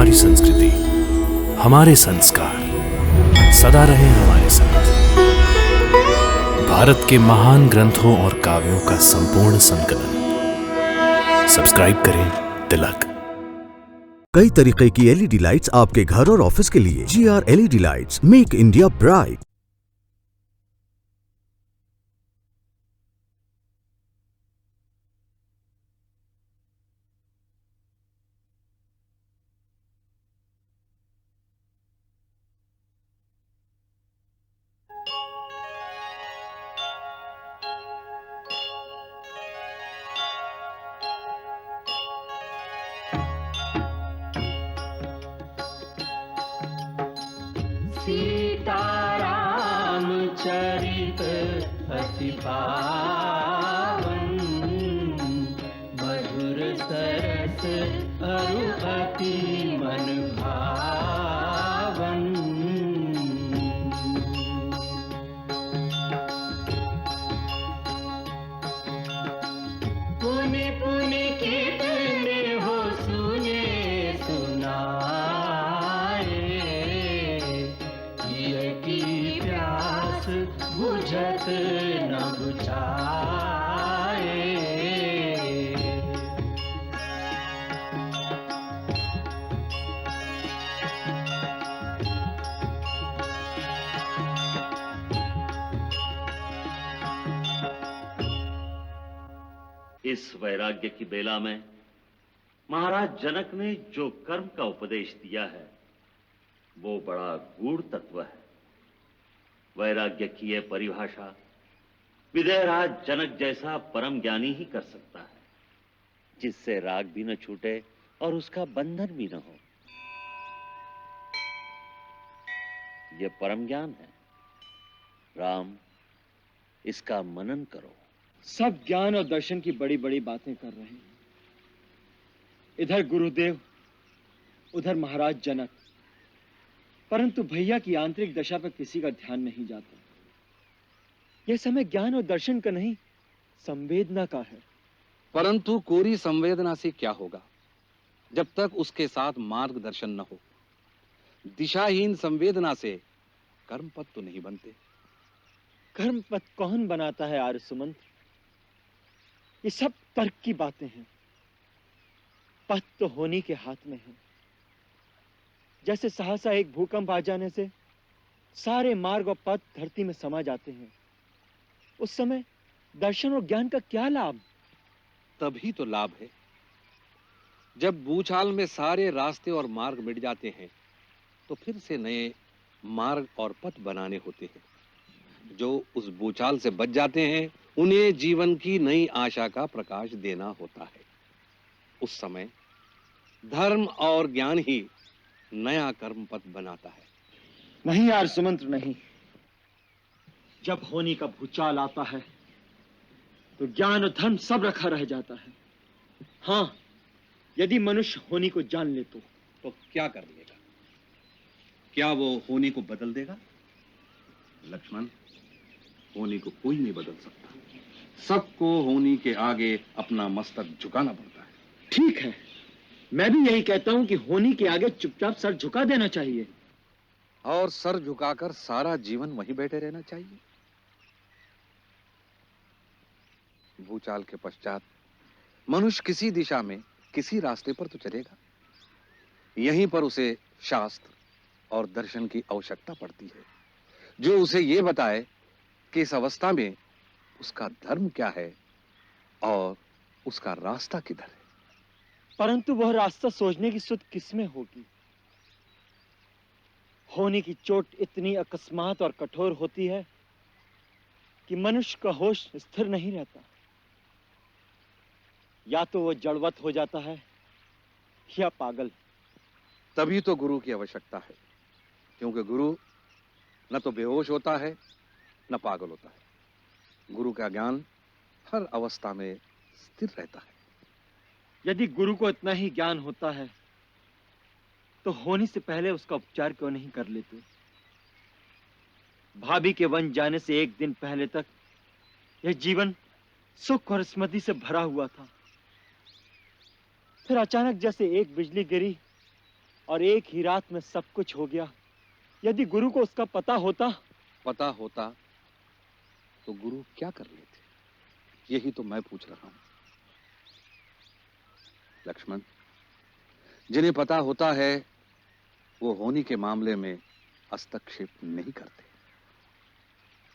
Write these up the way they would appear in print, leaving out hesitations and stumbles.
हमारी संस्कृति, हमारे संस्कार सदा रहे हमारे साथ। भारत के महान ग्रंथों और काव्यों का संपूर्ण संकलन। सब्सक्राइब करें तिलक। कई तरीके की एलईडी लाइट्स आपके घर और ऑफिस के लिए। GR LED lights, make India bright. Sitaram चरित अति पावन, मधुर सरस अरु अति मन भावन। पुनि पुनि कितने हो सुने सुनाए, की प्यास बुझत न बुझाए। इस वैराग्य की बेला में महाराज जनक ने जो कर्म का उपदेश दिया है वो बड़ा गूढ़ तत्व है। वैराग्य की यह परिभाषा विदयराज जनक जैसा परम ज्ञानी ही कर सकता है, जिससे राग भी न छूटे और उसका बंधन भी न हो। यह परम ज्ञान है। राम, इसका मनन करो। सब ज्ञान और दर्शन की बड़ी बड़ी बातें कर रहे हैं। इधर गुरुदेव, उधर महाराज जनक, परंतु भैया की आंतरिक दशा पर किसी का ध्यान नहीं जाता। यह समय ज्ञान और दर्शन का नहीं, संवेदना का है। परंतु कोरी संवेदना से क्या होगा जब तक उसके साथ मार्गदर्शन न हो। दिशाहीन संवेदना से कर्म पथ तो नहीं बनते। कर्म पथ कौन बनाता है आर्य सुमंत? ये सब तर्क की बातें हैं। पथ तो होनी के हाथ में है। जैसे सहसा एक भूकंप आ जाने से सारे मार्ग और पथ धरती में समा जाते हैं, उस समय दर्शन और ज्ञान का क्या लाभ? तभी तो लाभ है जब भूचाल में सारे रास्ते और मार्ग मिट जाते हैं तो फिर से नए मार्ग और पथ बनाने होते हैं। जो उस भूचाल से बच जाते हैं उन्हें जीवन की नई आशा का प्रकाश देना होता है। उस समय धर्म और ज्ञान ही नया कर्म पथ बनाता है। नहीं यार सुमंत्र, नहीं। जब होनी का भूचाल आता है तो ज्ञान और धर्म सब रखा रह जाता है। हाँ, यदि मनुष्य होनी को जान ले तो क्या कर लेगा? क्या वो होनी को बदल देगा? लक्ष्मण, होनी को कोई नहीं बदल सकता। सबको होनी के आगे अपना मस्तक झुकाना पड़ता है। ठीक है, मैं भी यही कहता हूं कि होनी के आगे चुपचाप सर झुका देना चाहिए। और सर झुकाकर सारा जीवन वहीं बैठे रहना चाहिए। भूचाल के पश्चात मनुष्य किसी दिशा में किसी रास्ते पर तो चलेगा। यहीं पर उसे शास्त्र और दर्शन की आवश्यकता पड़ती है, जो उसे यह बताए कि इस अवस्था में उसका धर्म क्या है और उसका रास्ता किधर है। परंतु वह रास्ता सोचने की सुध किसमें होगी? होने की चोट इतनी अकस्मात और कठोर होती है कि मनुष्य का होश स्थिर नहीं रहता। या तो वो जड़वत हो जाता है या पागल। तभी तो गुरु की आवश्यकता है, क्योंकि गुरु न तो बेहोश होता है न पागल होता है। गुरु का ज्ञान हर अवस्था में स्थिर रहता है। यदि गुरु को इतना ही ज्ञान होता है तो होने से पहले उसका उपचार क्यों नहीं कर लेते? भाभी के वन जाने से एक दिन पहले तक यह जीवन सुख और स्मृति से भरा हुआ था। फिर अचानक जैसे एक बिजली गिरी और एक ही रात में सब कुछ हो गया। यदि गुरु को उसका पता होता तो गुरु क्या कर लेते, यही तो मैं पूछ रहा हूं। लक्ष्मण, जिन्हें पता होता है वो होनी के मामले में हस्तक्षेप नहीं करते।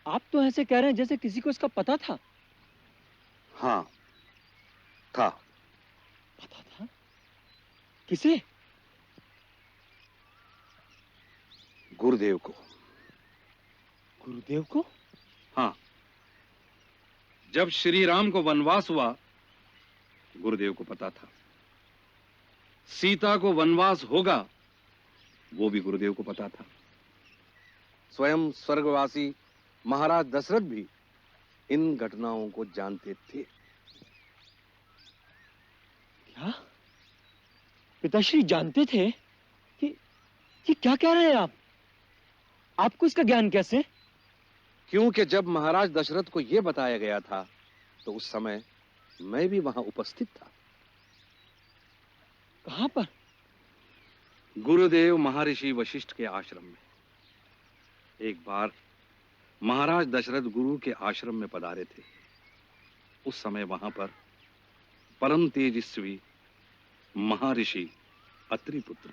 आप तो ऐसे कह रहे हैं जैसे किसी को इसका पता था। हाँ, था। पता था? किसे? गुरुदेव को। गुरुदेव को? हाँ, जब श्री राम को वनवास हुआ, गुरुदेव को पता था। सीता को वनवास होगा, वो भी गुरुदेव को पता था। स्वयं स्वर्गवासी महाराज दशरथ भी इन घटनाओं को जानते थे। क्या? पिताश्री जानते थे? कि क्या कह रहे हैं आप? आपको इसका ज्ञान कैसे? क्योंकि जब महाराज दशरथ को यह बताया गया था तो उस समय मैं भी वहां उपस्थित था। कहां पर? गुरुदेव महर्षि वशिष्ठ के आश्रम में। एक बार महाराज दशरथ गुरु के आश्रम में पधारे थे। उस समय वहां पर परम तेजस्वी महर्षि अत्रि पुत्र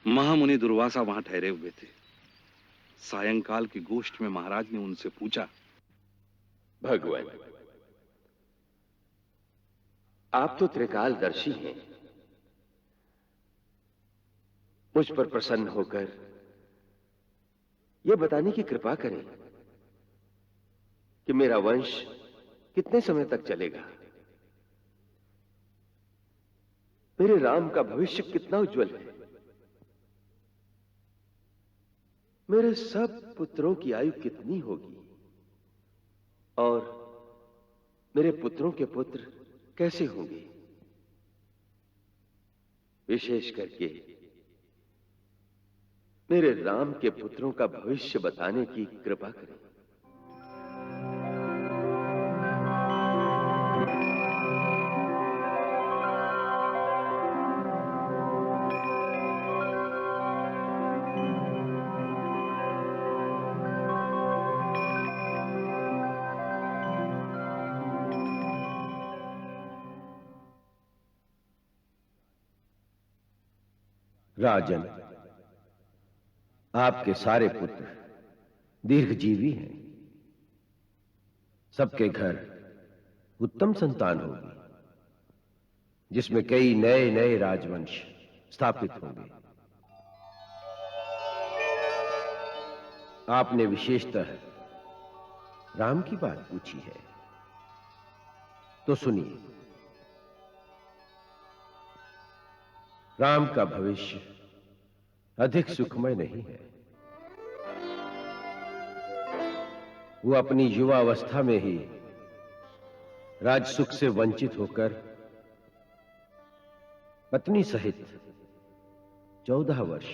महामुनि दुर्वासा वहां ठहरे हुए थे। सायंकाल की गोष्ठ में महाराज ने उनसे पूछा, भगवान, आप तो त्रिकालदर्शी हैं। मुझ पर प्रसन्न होकर यह बताने की कृपा करें कि मेरा वंश कितने समय तक चलेगा। मेरे राम का भविष्य कितना उज्जवल है। मेरे सब पुत्रों की आयु कितनी होगी और मेरे पुत्रों के पुत्र कैसे होंगे। विशेष करके मेरे राम के पुत्रों का भविष्य बताने की कृपा करें। राजन, आपके सारे पुत्र दीर्घजीवी हैं। सबके घर उत्तम संतान होगी, जिसमें कई नए नए राजवंश स्थापित होंगे। आपने विशेषतः राम की बात पूछी है, तो सुनिए। राम का भविष्य अधिक सुखमय नहीं है। वो अपनी युवावस्था में ही राजसुख से वंचित होकर पत्नी सहित 14 वर्ष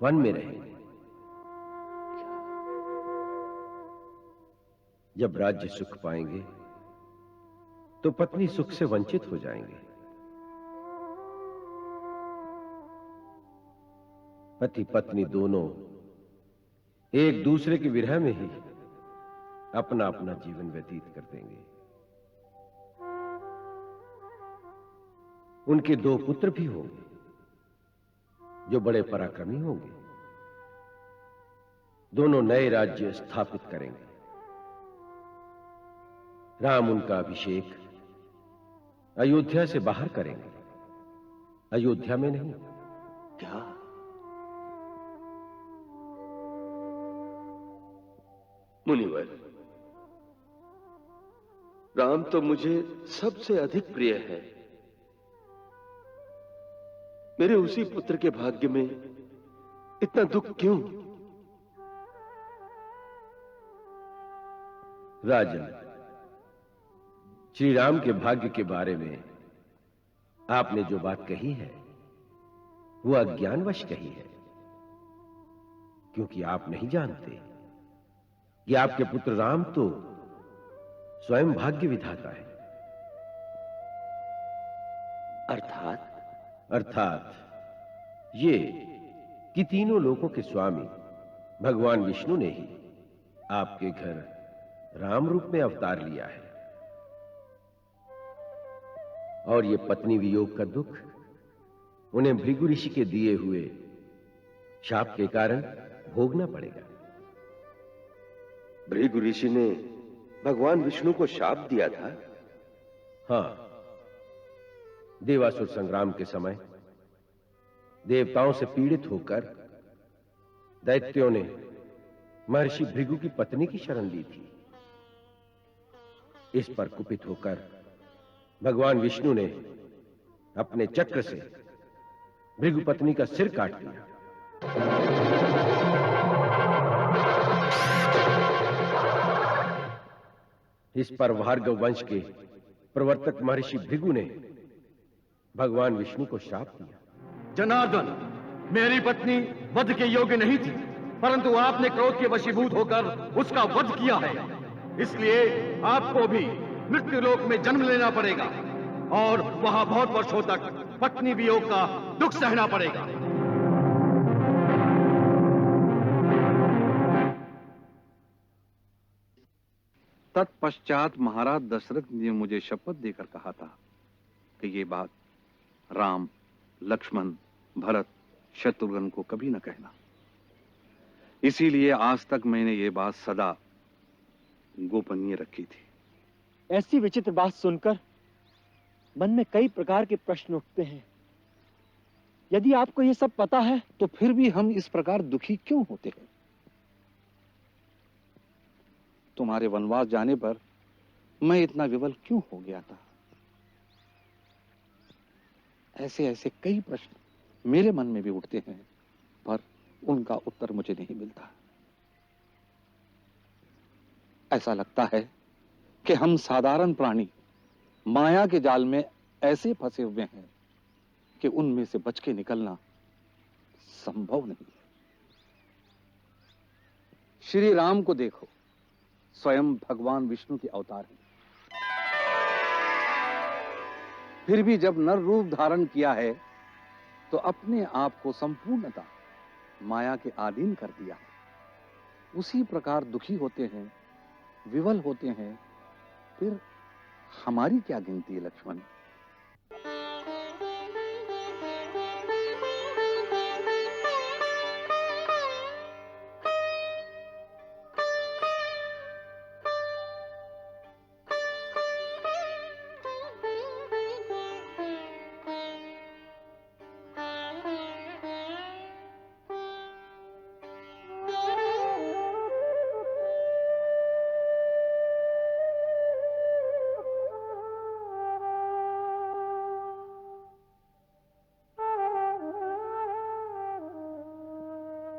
वन में रहेंगे। जब राज्य सुख पाएंगे तो पत्नी सुख से वंचित हो जाएंगे। पति पत्नी दोनों एक दूसरे के विरह में ही अपना अपना जीवन व्यतीत कर देंगे। उनके 2 पुत्र भी होंगे जो बड़े पराक्रमी होंगे। दोनों नए राज्य स्थापित करेंगे। राम उनका अभिषेक अयोध्या से बाहर करेंगे, अयोध्या में नहीं। क्या? मुनिवर, राम तो मुझे सबसे अधिक प्रिय है। मेरे उसी पुत्र के भाग्य में इतना दुख क्यों? राजन, श्री राम के भाग्य के बारे में आपने जो बात कही है वो अज्ञानवश कही है, क्योंकि आप नहीं जानते कि आपके पुत्र राम तो स्वयं भाग्य विधाता है। अर्थात? अर्थात ये कि तीनों लोकों के स्वामी भगवान विष्णु ने ही आपके घर राम रूप में अवतार लिया है, और ये पत्नी वियोग का दुख उन्हें भृगु ऋषि के दिए हुए शाप के कारण भोगना पड़ेगा। भृगु ऋषि ने भगवान विष्णु को शाप दिया था? हां, देवासुर संग्राम के समय देवताओं से पीड़ित होकर दैत्यों ने महर्षि भृगु की पत्नी की शरण ली थी। इस पर कुपित होकर भगवान विष्णु ने अपने चक्र से भृगु पत्नी का सिर काट दिया। इस पर भार्गव वंश के प्रवर्तक महर्षि भृगु ने भगवान विष्णु को श्राप दिया। जनार्दन, मेरी पत्नी वध के योग्य नहीं थी, परंतु आपने क्रोध के वशीभूत होकर उसका वध किया है। इसलिए आपको भी मृत्यु लोक में जन्म लेना पड़ेगा और वहां बहुत वर्षों तक पत्नी वियोग का दुख सहना पड़ेगा। तत्पश्चात महाराज दशरथ ने मुझे शपथ देकर कहा था कि ये बात राम, लक्ष्मण, भरत, शत्रुघ्न को कभी न कहना। इसीलिए आज तक मैंने ये बात सदा गोपनीय रखी थी। ऐसी विचित्र बात सुनकर मन में कई प्रकार के प्रश्न उठते हैं। यदि आपको ये सब पता है तो फिर भी हम इस प्रकार दुखी क्यों होते हैं? तुम्हारे वनवास जाने पर मैं इतना विवल क्यों हो गया था? ऐसे ऐसे कई प्रश्न मेरे मन में भी उठते हैं, पर उनका उत्तर मुझे नहीं मिलता। ऐसा लगता है कि हम साधारण प्राणी माया के जाल में ऐसे फंसे हुए हैं कि उनमें से बच के निकलना संभव नहीं है। श्री राम को देखो, स्वयं भगवान विष्णु के अवतार हैं। फिर भी जब नर रूप धारण किया है तो अपने आप को संपूर्णतः माया के अधीन कर दिया है। उसी प्रकार दुखी होते हैं, विवल होते हैं। फिर हमारी क्या गिनती है लक्ष्मण?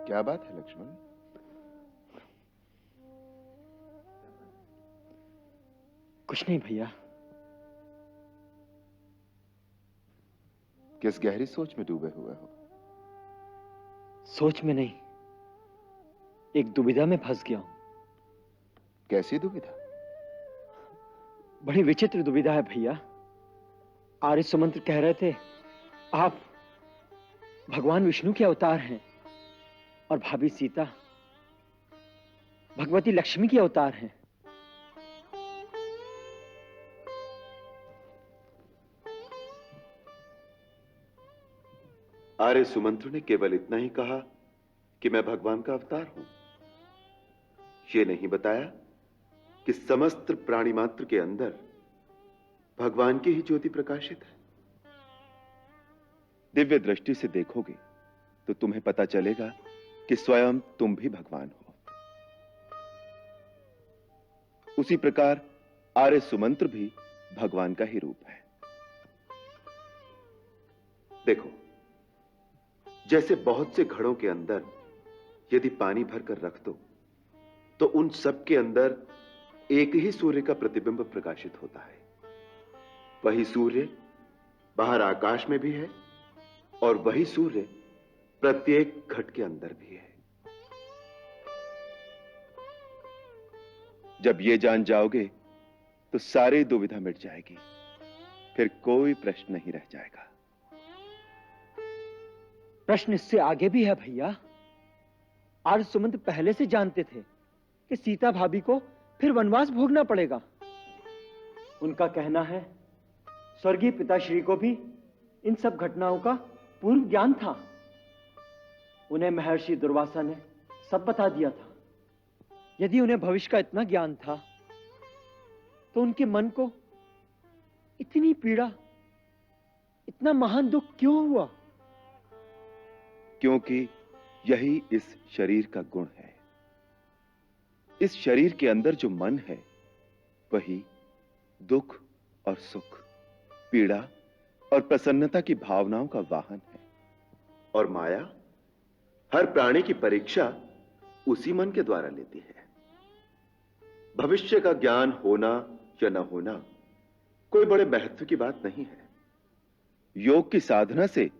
क्या बात है लक्ष्मण? कुछ नहीं भैया। किस गहरी सोच में डूबे हुए हो? सोच में नहीं, एक दुविधा में फंस गया हूं। कैसी दुविधा? बड़ी विचित्र दुविधा है भैया। आर्य सुमंत्र कह रहे थे आप भगवान विष्णु के अवतार हैं और भाभी सीता भगवती लक्ष्मी के अवतार हैं। आर्य सुमंत्र ने केवल इतना ही कहा कि मैं भगवान का अवतार हूं। ये नहीं बताया कि समस्त प्राणी मात्र के अंदर भगवान की ही ज्योति प्रकाशित है। दिव्य दृष्टि से देखोगे तो तुम्हें पता चलेगा कि स्वयं तुम भी भगवान हो। उसी प्रकार आर्य सुमंत्र भी भगवान का ही रूप है। देखो, जैसे बहुत से घड़ों के अंदर यदि पानी भरकर रख दो तो उन सब के अंदर एक ही सूर्य का प्रतिबिंब प्रकाशित होता है। वही सूर्य बाहर आकाश में भी है और वही सूर्य प्रत्येक घट के अंदर भी है। जब ये जान जाओगे तो सारी दुविधा मिट जाएगी, फिर कोई प्रश्न नहीं रह जाएगा। प्रश्न इससे आगे भी है भैया। आर्य सुमंत पहले से जानते थे कि सीता भाभी को फिर वनवास भोगना पड़ेगा। उनका कहना है स्वर्गीय पिताश्री को भी इन सब घटनाओं का पूर्ण ज्ञान था। उन्हें महर्षि दुर्वासा ने सब बता दिया था। यदि उन्हें भविष्य का इतना ज्ञान था तो उनके मन को इतनी पीड़ा, इतना महान दुख क्यों हुआ? क्योंकि यही इस शरीर का गुण है। इस शरीर के अंदर जो मन है वही दुख और सुख, पीड़ा और प्रसन्नता की भावनाओं का वाहन है। और माया हर प्राणी की परीक्षा उसी मन के द्वारा लेती है। भविष्य का ज्ञान होना या न होना कोई बड़े महत्व की बात नहीं है। योग की साधना से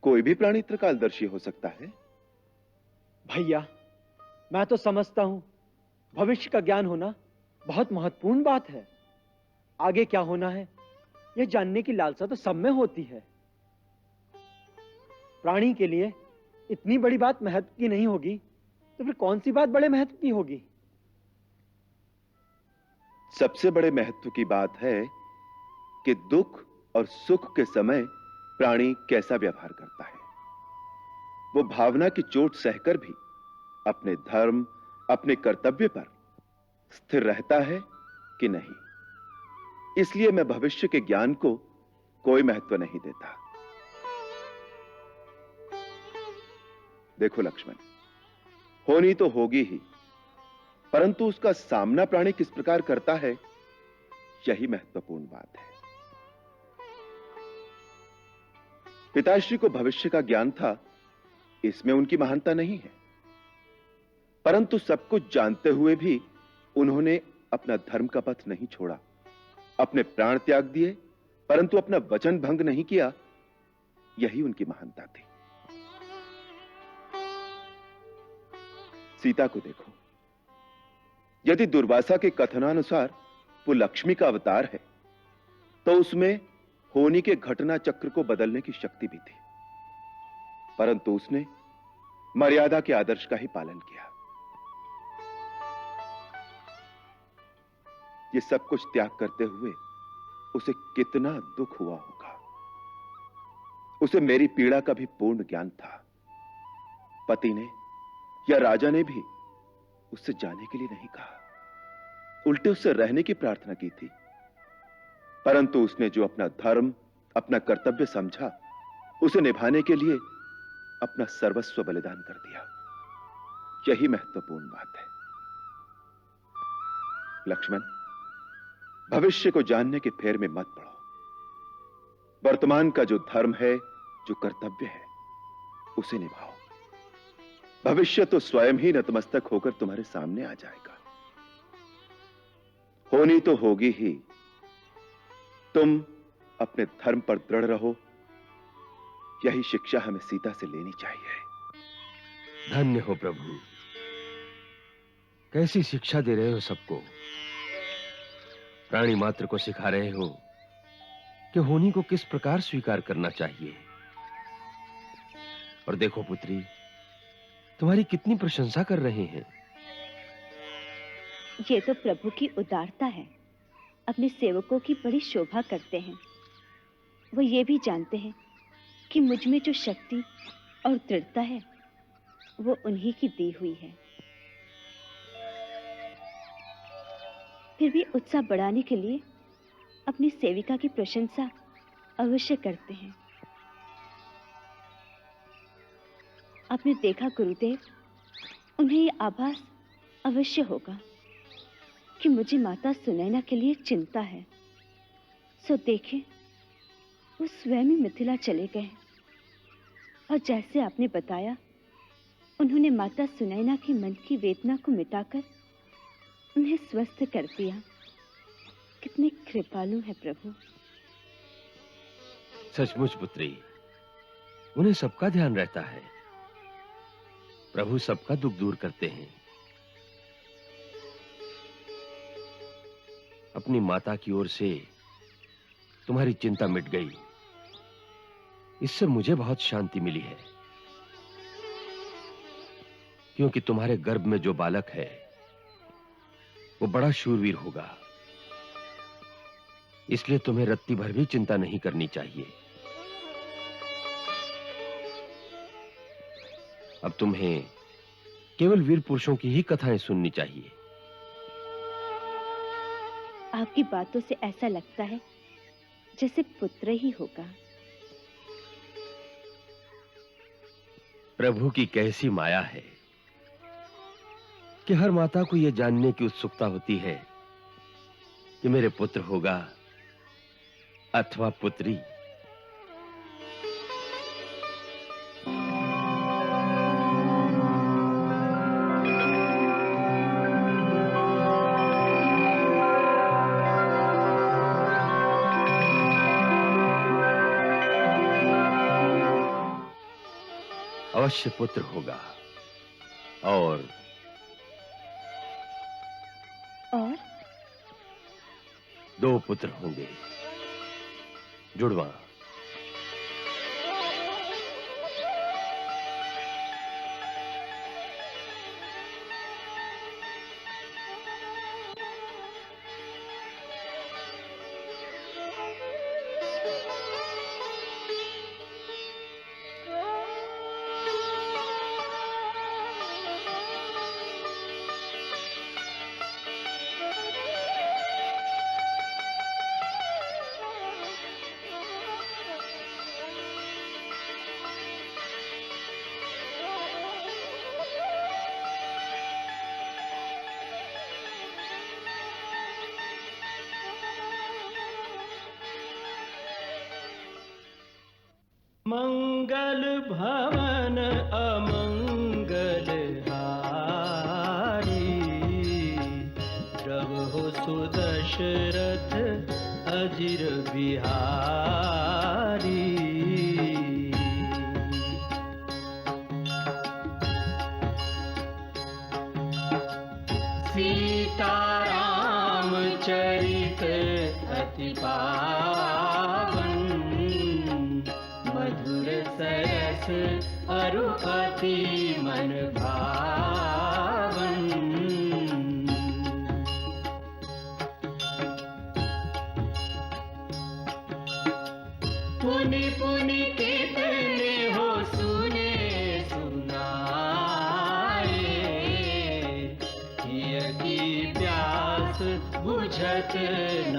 कोई भी प्राणी त्रिकालदर्शी हो सकता है। भैया, मैं तो समझता हूं भविष्य का ज्ञान होना बहुत महत्वपूर्ण बात है। आगे क्या होना है यह जानने की लालसा तो सब में होती है। प्राणी के लिए इतनी बड़ी बात महत्व की नहीं होगी तो फिर कौन सी बात बड़े महत्व की होगी? सबसे बड़े महत्व की बात है कि दुख और सुख के समय प्राणी कैसा व्यवहार करता है। वो भावना की चोट सहकर भी अपने धर्म, अपने कर्तव्य पर स्थिर रहता है कि नहीं। इसलिए मैं भविष्य के ज्ञान को कोई महत्व नहीं देता। देखो लक्ष्मण, होनी तो होगी ही, परंतु उसका सामना प्राणी किस प्रकार करता है यही महत्वपूर्ण बात है। पिताश्री को भविष्य का ज्ञान था, इसमें उनकी महानता नहीं है, परंतु सब कुछ जानते हुए भी उन्होंने अपना धर्म का पथ नहीं छोड़ा, अपने प्राण त्याग दिए, परंतु अपना वचन भंग नहीं किया। यही उनकी महानता थी। सीता को देखो, यदि दुर्वासा के कथनानुसार वो लक्ष्मी का अवतार है तो उसमें होनी के घटना चक्र को बदलने की शक्ति भी थी, परंतु उसने मर्यादा के आदर्श का ही पालन किया। ये सब कुछ त्याग करते हुए उसे कितना दुख हुआ होगा। उसे मेरी पीड़ा का भी पूर्ण ज्ञान था। पति ने या राजा ने भी उससे जाने के लिए नहीं कहा, उल्टे उससे रहने की प्रार्थना की थी, परंतु उसने जो अपना धर्म, अपना कर्तव्य समझा, उसे निभाने के लिए अपना सर्वस्व बलिदान कर दिया। यही महत्वपूर्ण बात है। लक्ष्मण, भविष्य को जानने के फेर में मत पड़ो। वर्तमान का जो धर्म है, जो कर्तव्य है, उसे निभाओ। भविष्य तो स्वयं ही नतमस्तक होकर तुम्हारे सामने आ जाएगा। होनी तो होगी ही। तुम अपने धर्म पर दृढ़ रहो। यही शिक्षा हमें सीता से लेनी चाहिए। धन्य हो प्रभु, कैसी शिक्षा दे रहे हो सबको। प्राणी मात्र को सिखा रहे हो कि होनी को किस प्रकार स्वीकार करना चाहिए। और देखो पुत्री, तुम्हारी कितनी प्रशंसा कर रहे हैं। ये तो प्रभु की उदारता है। अपने सेवकों की बड़ी शोभा करते हैं। वो ये भी जानते हैं कि मुझ में जो शक्ति और दृढ़ता है वो उन्हीं की दी हुई है। फिर भी उत्साह बढ़ाने के लिए अपनी सेविका की प्रशंसा अवश्य करते हैं। आपने देखा गुरुदेव, उन्हें ये आभास अवश्य होगा कि मुझे माता सुनैना के लिए चिंता है। सो देखें, वो स्वयं ही मिथिला चले गए और जैसे आपने बताया, उन्होंने माता सुनैना की मन की वेदना को मिटाकर उन्हें स्वस्थ कर दिया। कितने कृपालु है प्रभु। सचमुच पुत्री, उन्हें सबका ध्यान रहता है। प्रभु सबका दुख दूर करते हैं। अपनी माता की ओर से तुम्हारी चिंता मिट गई। इससे मुझे बहुत शांति मिली है। क्योंकि तुम्हारे गर्भ में जो बालक है वो बड़ा शूरवीर होगा, इसलिए तुम्हें रत्ती भर भी चिंता नहीं करनी चाहिए। अब तुम्हें केवल वीर पुरुषों की ही कथाएं सुननी चाहिए। आपकी बातों से ऐसा लगता है जैसे पुत्र ही होगा। प्रभु की कैसी माया है कि हर माता को यह जानने की उत्सुकता होती है कि मेरे पुत्र होगा अथवा पुत्री। अवश्य पुत्र होगा और दो पुत्र होंगे, जुड़वा। मंगल भवन अमंगल हारी, प्रभु सुदशरथ अजिर बिहारी। सीताराम चरित अति पावन, मधुर सरस अरु अति मन भावन। पुनि पुनि कितने हो सुने सुनाए, हिय की प्यास बुझत न